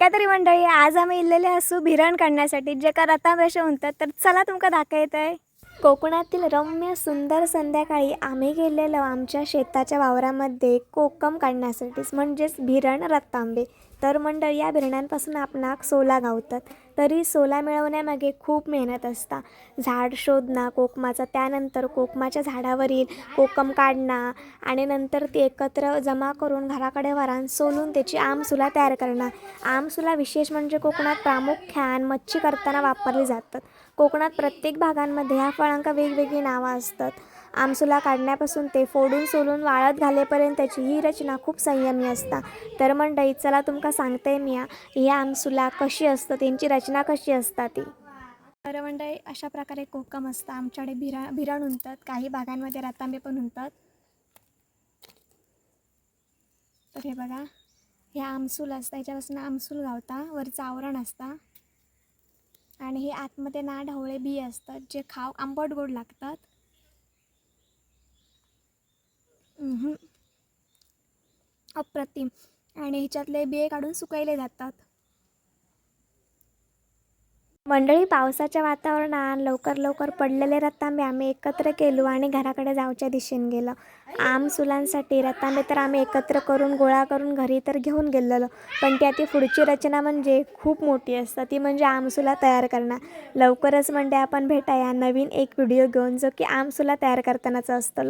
काय तरी मंडळी, आज आम्ही इल्लेले असू भिरण काढण्यासाठी जे का रतांब्याशे म्हणतात. तर चला तुमका दाखवत आहे. कोकणातील रम्य सुंदर संध्याकाळी आम्ही गेलेलो आमच्या शेताच्या वावरामध्ये कोकम काढण्यासाठीच, म्हणजेच भिरण रतांबे. तर मंडळी, या भिरणांपासून आपणाक सोला गावतात. तरी सोला मिळवण्यामागे खूप मेहनत असता. झाड शोधणं कोकमाचा, त्यानंतर कोकमाच्या झाडावरील कोकम काढणं आणि नंतर ती एकत्र जमा करून घराकडे वरान सोलून त्याची आमसुला तयार करणं. आमसुला विशेष म्हणजे कोकणात प्रामुख्यान मच्छी करताना वापरली जातात. कोकणात प्रत्येक भागांमध्ये ह्या फळांका वेगवेगळी नावं असतात. आमसुला काढण्यापासून ते फोडून सोलून वाळत घालेपर्यंत त्याची ही रचना खूप संयमी असता. तर मंडळी, चला तुमका सांगते मी ही आमसुला कशी असतं, त्यांची रचना कशी असता ती. तर मंडळी, अशा प्रकारे कोकम असतं. आमच्याकडे भिरण म्हणतात, काही भागांमध्ये रतांबे पण म्हणतात. तर हे बघा, हे आमसूल असतं, याच्यापासून आमसूल गावता. वरचं आवरण असता आणि हे आतमध्ये ना ढवळे बी असतात, जे खाव आंबट गोड लागतात. अप्रतिम. आणि ह्याच्यातले बिये काढून सुकवले जातात. मंडळी, पावसाच्या वातावरणात लवकर लवकर पडलेले रतांबे आम्ही एकत्र केलो आणि घराकडे जाऊच्या दिशेने गेलो. आमसुलांसाठी रतांबे तर आम्ही एकत्र करून गोळा करून घरी तर घेऊन गेलेलो, पण त्याची पुढची रचना म्हणजे खूप मोठी असते. ती म्हणजे आमसुला तयार करणं. लवकरच म्हणजे आपण भेटाया नवीन एक व्हिडिओ घेऊन, जो की आमसुला तयार करतानाचा असतो.